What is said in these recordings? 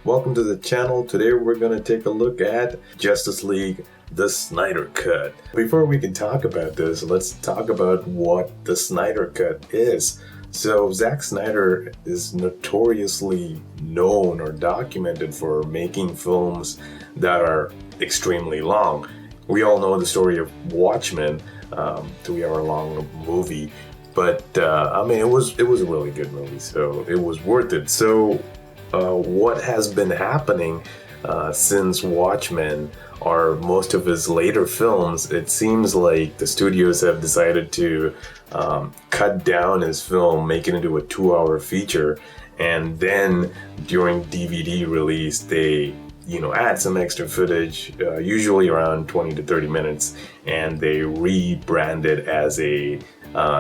welcome to the channel. Today we're going to take a look at Justice League, the Snyder Cut. Before we can talk about this, let's talk about what the Snyder Cut is. So Zack Snyder is notoriously known or documented for making films that are extremely long. We all know the story of Watchmen, 3-hour long movie, but it was a really good movie, so it was worth it. So what has been happening since Watchmen are most of his later films, it seems like the studios have decided to cut down his film, make it into a 2-hour feature, and then during DVD release they add some extra footage, usually around 20 to 30 minutes, and they rebrand it as a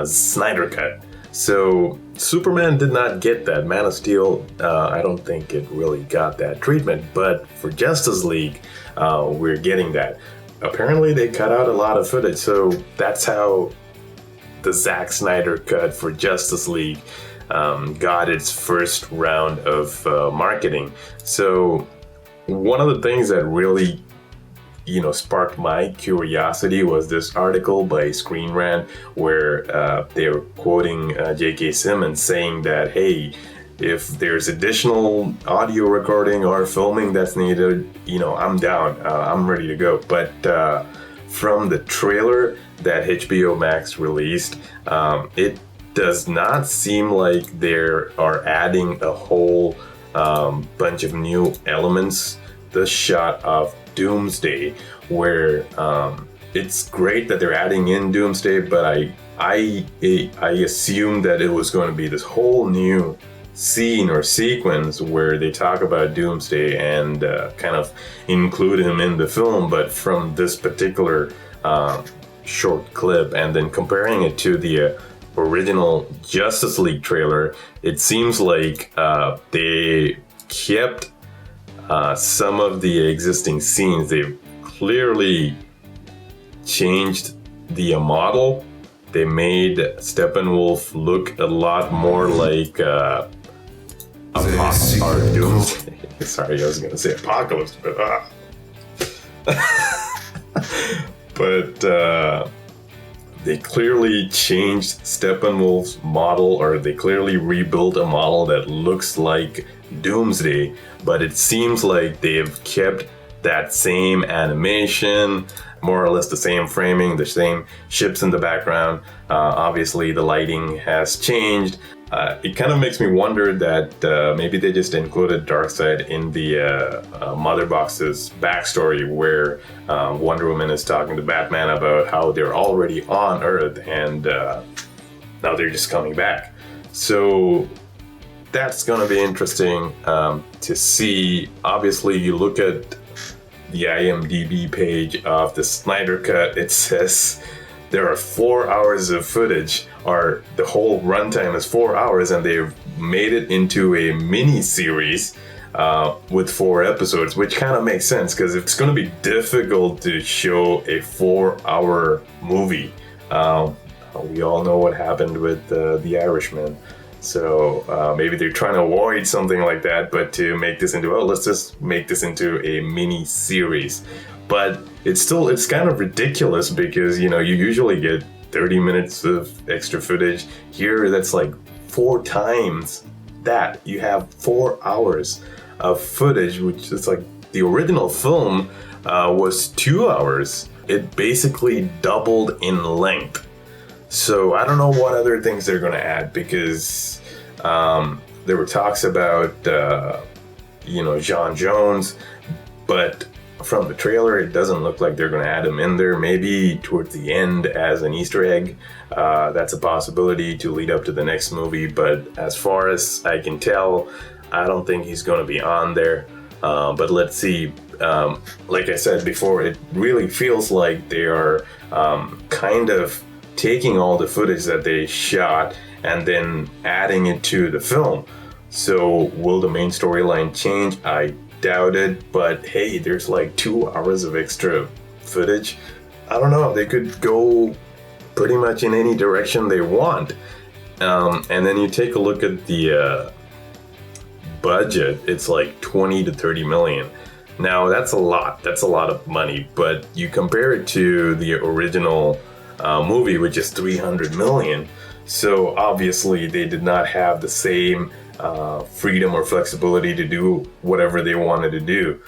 Snyder Cut. So Superman did not get that. Man of Steel, I don't think it really got that treatment, but for Justice League, we're getting that. Apparently they cut out a lot of footage, so that's how the Zack Snyder Cut for Justice League got its first round of marketing. So one of the things that really sparked my curiosity was this article by Screen Rant where they were quoting J.K. Simmons saying that, hey, if there's additional audio recording or filming that's needed, I'm down, I'm ready to go. But from the trailer that HBO Max released, it does not seem like they are adding a whole bunch of new elements. The shot of Doomsday, where it's great that they're adding in Doomsday, but I assumed that it was going to be this whole new scene or sequence where they talk about Doomsday and kind of include him in the film. But from this particular short clip and then comparing it to the original Justice League trailer, it seems like they kept some of the existing scenes. They've clearly changed the model. They made Steppenwolf look a lot more like Doomsday. Sorry, I was going to say Apocalypse, but they clearly changed Steppenwolf's model, or they clearly rebuilt a model that looks like Doomsday, but it seems like they've kept that same animation, more or less the same framing, the same ships in the background. Obviously the lighting has changed. It kind of makes me wonder that maybe they just included Darkseid in the Mother Box's backstory, where Wonder Woman is talking to Batman about how they're already on Earth and now they're just coming back. So that's going to be interesting to see. Obviously, you look at the IMDb page of the Snyder Cut, it says there are 4 hours of footage, or the whole runtime is 4 hours, and they've made it into a mini series with 4 episodes, which kind of makes sense because it's going to be difficult to show a 4-hour movie. We all know what happened with The Irishman. So maybe they're trying to avoid something like that, but to make this into, let's just make this into a mini series. But it's kind of ridiculous because, you usually get 30 minutes of extra footage. Here, that's like 4 times that. You have 4 hours of footage, which is like the original film was 2 hours. It basically doubled in length. So I don't know what other things they're going to add, because there were talks about, John Jones, but from the trailer, it doesn't look like they're going to add him in there. Maybe towards the end as an Easter egg. That's a possibility to lead up to the next movie. But as far as I can tell, I don't think he's going to be on there. But let's see. Like I said before, it really feels like they are kind of taking all the footage that they shot and then adding it to the film. So will the main storyline change? I doubt it, but hey, there's like 2 hours of extra footage. I don't know, they could go pretty much in any direction they want. And then you take a look at the budget, it's like 20 to 30 million. Now that's a lot. That's a lot of money. But you compare it to the original movie, which is 300 million. So obviously they did not have the same freedom or flexibility to do whatever they wanted to do.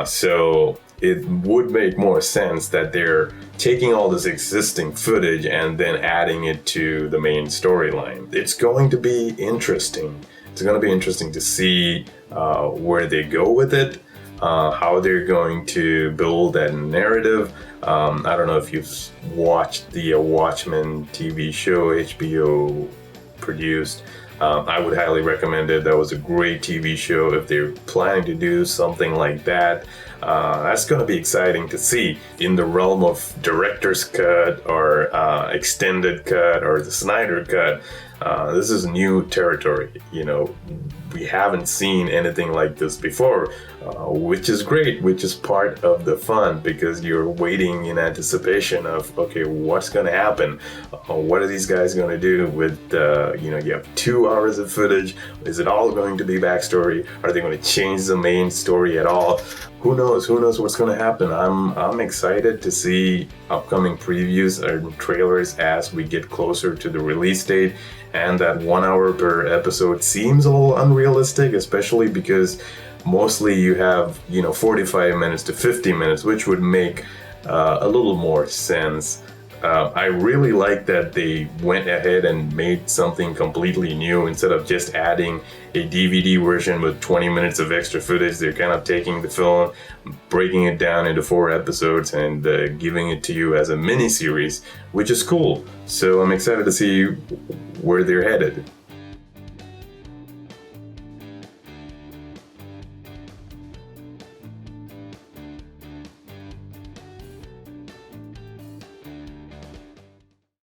So it would make more sense that they're taking all this existing footage and then adding it to the main storyline. It's going to be interesting. It's going to be interesting to see where they go with it, how they're going to build that narrative. I don't know if you've watched the Watchmen TV show HBO produced. I would highly recommend it. That was a great TV show. If they're planning to do something like that, that's going to be exciting to see. In the realm of director's cut or extended cut or the Snyder cut, this is new territory. You know, we haven't seen anything like this before, which is great, which is part of the fun, because you're waiting in anticipation of, okay, what's going to happen? What are these guys going to do with, you have 2 hours of footage. Is it all going to be backstory? Are they going to change the main story at all? Who knows? Who knows what's going to happen? I'm excited to see upcoming previews and trailers as we get closer to the release date. And that 1 hour per episode seems a little unrealistic, especially because mostly you have, 45 minutes to 50 minutes, which would make a little more sense. I really like that they went ahead and made something completely new. Instead of just adding a DVD version with 20 minutes of extra footage, they're kind of taking the film, breaking it down into 4 episodes and giving it to you as a mini series, which is cool. So I'm excited to see where they're headed.